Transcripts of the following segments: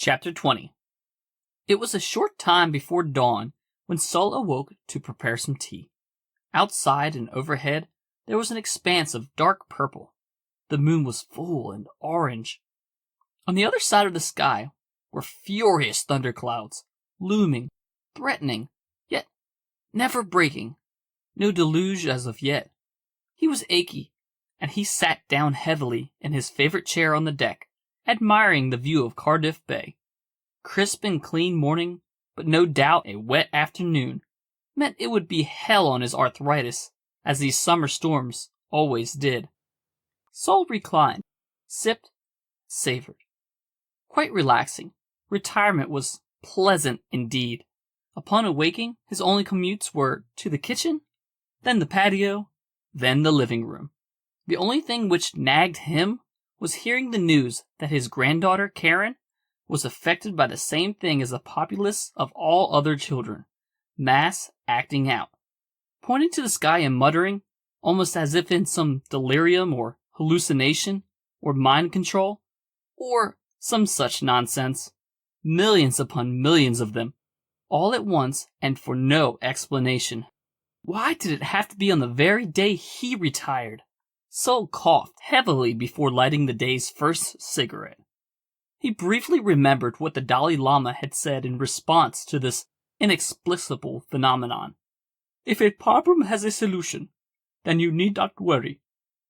Chapter 20. It was a short time before dawn when Sol awoke to prepare some tea. Outside and overhead there was an expanse of dark purple. The moon was full and orange. On the other side of the sky were furious thunderclouds, looming, threatening, yet never breaking. No deluge as of yet. He was achy, and he sat down heavily in his favorite chair on the deck, admiring the view of Cardiff Bay. Crisp and clean morning, but no doubt a wet afternoon meant it would be hell on his arthritis, as these summer storms always did. Sol reclined, sipped, savored. Quite relaxing. Retirement was pleasant indeed. Upon awaking, his only commutes were to the kitchen, then the patio, then the living room. The only thing which nagged him was hearing the news that his granddaughter, Karen, was affected by the same thing as the populace of all other children, mass acting out. Pointing to the sky and muttering, almost as if in some delirium or hallucination or mind control, or some such nonsense. Millions upon millions of them, all at once and for no explanation. Why did it have to be on the very day he retired? Sol coughed heavily before lighting the day's first cigarette. He briefly remembered what the Dalai Lama had said in response to this inexplicable phenomenon. If a problem has a solution, then you need not worry.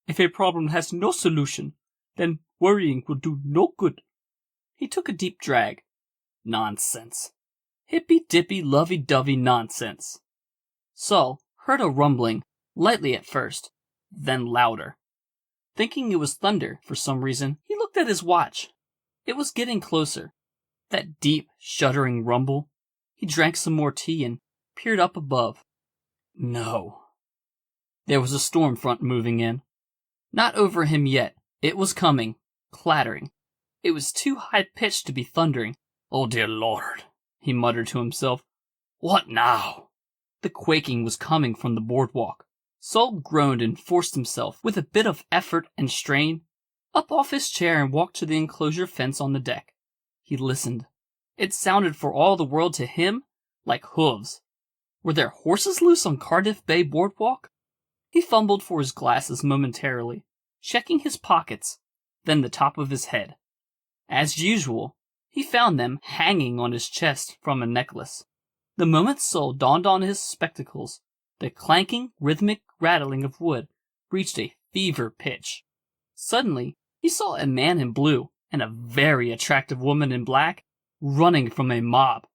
If a problem has no solution, then worrying will do no good. He took a deep drag. Nonsense. Hippy-dippy, lovey-dovey nonsense. Sol heard a rumbling, lightly at first, then louder. Thinking it was thunder for some reason, he looked at his watch. It was getting closer. That deep, shuddering rumble. He drank some more tea and peered up above. No. There was a storm front moving in. Not over him yet. It was coming, clattering. It was too high-pitched to be thundering. Oh, dear Lord, he muttered to himself. What now? The quaking was coming from the boardwalk. Sol groaned and forced himself, with a bit of effort and strain, up off his chair and walked to the enclosure fence on the deck. He listened. It sounded for all the world to him like hooves. Were there horses loose on Cardiff Bay boardwalk? He fumbled for his glasses momentarily, checking his pockets, then the top of his head. As usual, he found them hanging on his chest from a necklace. The moment Sol donned on his spectacles, the clanking, rhythmic rattling of wood reached a fever pitch. Suddenly, he saw a man in blue and a very attractive woman in black running from a mob.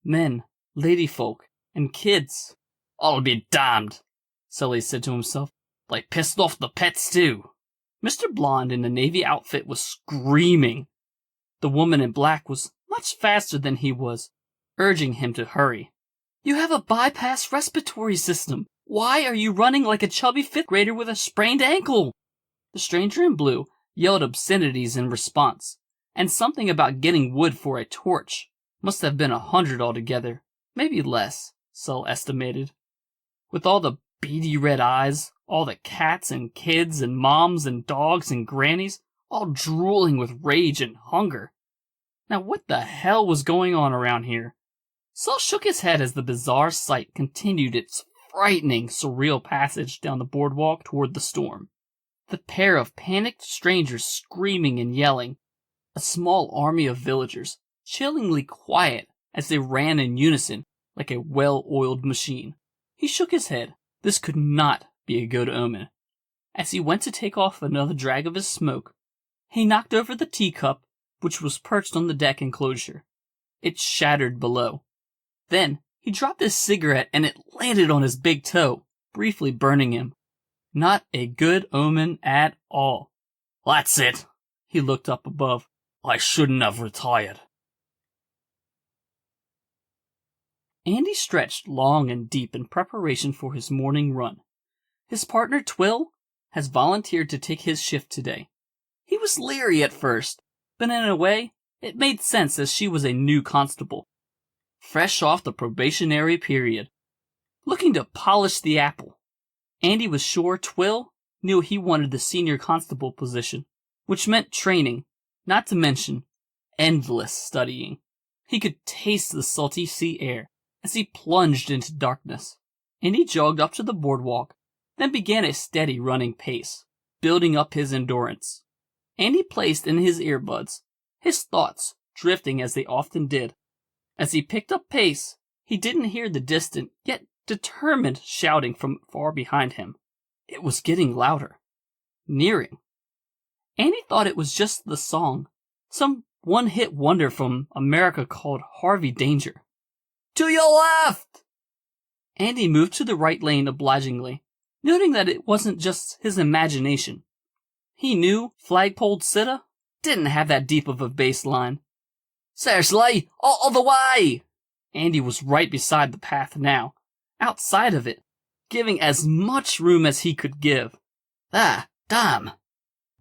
Men, ladyfolk, and kids. I'll be damned, Sully said to himself. They pissed off the pets too. Mr. Blonde in the navy outfit was screaming. The woman in black was much faster than he was, urging him to hurry. You have a bypass respiratory system. Why are you running like a chubby fifth grader with a sprained ankle? The stranger in blue yelled obscenities in response, and something about getting wood for a torch. Must have been 100 altogether, maybe less, Sol estimated. With all the beady red eyes, all the cats and kids and moms and dogs and grannies, all drooling with rage and hunger. Now what the hell was going on around here? Sol shook his head as the bizarre sight continued its frightening, surreal passage down the boardwalk toward the storm. The pair of panicked strangers screaming and yelling. A small army of villagers, chillingly quiet as they ran in unison like a well-oiled machine. He shook his head. This could not be a good omen. As he went to take off another drag of his smoke, he knocked over the teacup which was perched on the deck enclosure. It shattered below. Then he dropped his cigarette and it landed on his big toe, briefly burning him. Not a good omen at all. That's it. He looked up above. I shouldn't have retired. Andy stretched long and deep in preparation for his morning run. His partner Twill has volunteered to take his shift today. He was leery at first, but in a way, it made sense as she was a new constable, fresh off the probationary period, looking to polish the apple. Andy was sure Twill knew he wanted the senior constable position, which meant training, not to mention endless studying. He could taste the salty sea air as he plunged into darkness. Andy jogged up to the boardwalk, then began a steady running pace, building up his endurance. Andy placed in his earbuds, his thoughts drifting as they often did. As he picked up pace, he didn't hear the distant, yet determined shouting from far behind him. It was getting louder, nearing. Andy thought it was just the song, some one-hit wonder from America called Harvey Danger. To your left! Andy moved to the right lane obligingly, noting that it wasn't just his imagination. He knew Flagpole Sitta didn't have that deep of a bass line. Seriously, all the way! Andy was right beside the path now, outside of it, giving as much room as he could give. Ah, damn!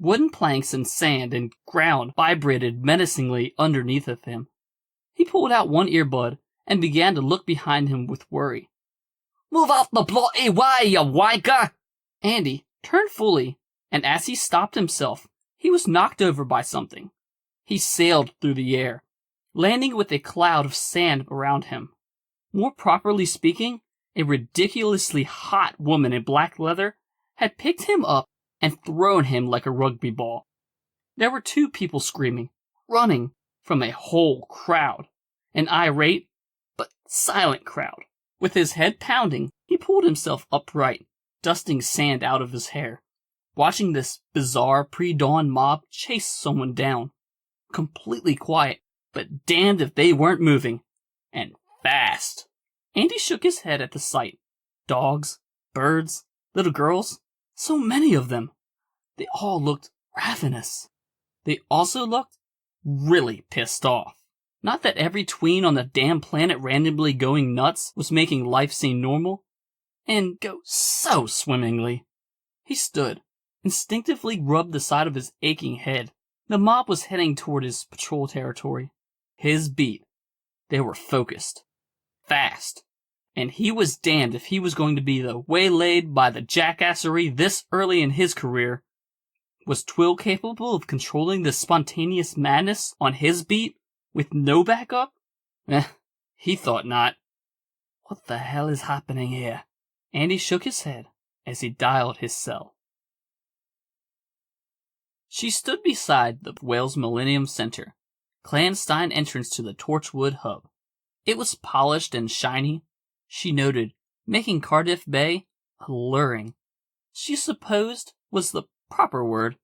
Wooden planks and sand and ground vibrated menacingly underneath of him. He pulled out one earbud and began to look behind him with worry. Move out the bloody way, you wanker! Andy turned fully, and as he stopped himself, he was knocked over by something. He sailed through the air, landing with a cloud of sand around him. More properly speaking, a ridiculously hot woman in black leather had picked him up and thrown him like a rugby ball. There were two people screaming, running from a whole crowd, an irate but silent crowd. With his head pounding, he pulled himself upright, dusting sand out of his hair, watching this bizarre pre-dawn mob chase someone down. Completely quiet, but damned if they weren't moving. And fast. Andy shook his head at the sight. Dogs, birds, little girls, so many of them. They all looked ravenous. They also looked really pissed off. Not that every tween on the damn planet randomly going nuts was making life seem normal, and go so swimmingly. He stood, instinctively rubbed the side of his aching head. The mob was heading toward his patrol territory. His beat. They were focused. Fast. And he was damned if he was going to be waylaid by the jackassery this early in his career. Was Twill capable of controlling this spontaneous madness on his beat? With no backup? He thought not. What the hell is happening here? Andy shook his head as he dialed his cell. She stood beside the Wales Millennium Center, clandestine entrance to the Torchwood hub. It was polished and shiny, she noted, making Cardiff Bay alluring. She supposed was the proper word.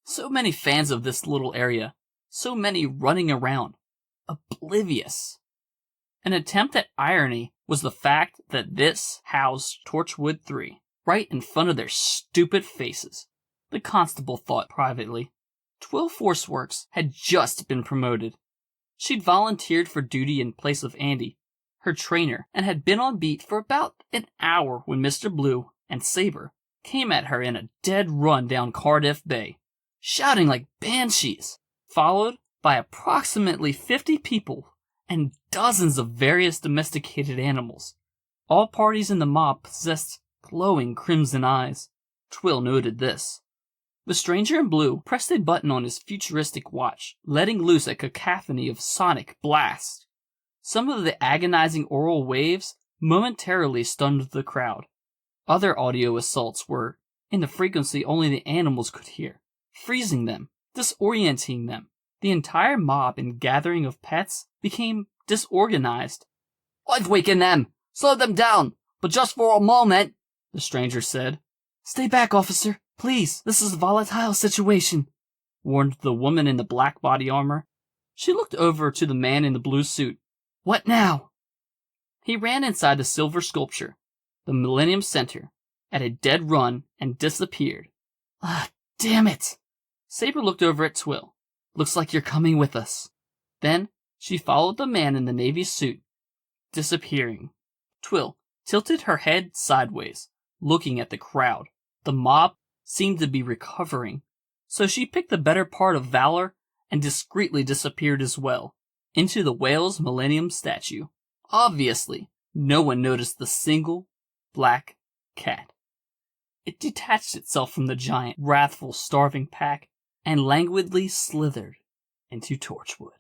So many fans of this little area. So many running around, oblivious. An attempt at irony was the fact that this housed Torchwood 3, right in front of their stupid faces. The constable thought privately. Twill Forceworks had just been promoted. She'd volunteered for duty in place of Andy, her trainer, and had been on beat for about an hour when Mr. Blue and Saber came at her in a dead run down Cardiff Bay, shouting like banshees. Followed by approximately 50 people and dozens of various domesticated animals. All parties in the mob possessed glowing crimson eyes. Twill noted this. The stranger in blue pressed a button on his futuristic watch, letting loose a cacophony of sonic blasts. Some of the agonizing aural waves momentarily stunned the crowd. Other audio assaults were in the frequency only the animals could hear, freezing them, disorienting them. The entire mob and gathering of pets became disorganized. I've wakened them! Slow them down! But just for a moment, the stranger said. Stay back, officer. Please, this is a volatile situation, warned the woman in the black body armor. She looked over to the man in the blue suit. What now? He ran inside the silver sculpture, the Millennium Center, at a dead run and disappeared. Ah, damn it! Saber looked over at Twill. Looks like you're coming with us. Then she followed the man in the navy suit, disappearing. Twill tilted her head sideways, looking at the crowd. The mob seemed to be recovering, so she picked the better part of valor and discreetly disappeared as well, into the Wales Millennium statue. Obviously, no one noticed the single black cat. It detached itself from the giant, wrathful, starving pack and languidly slithered into torchwood.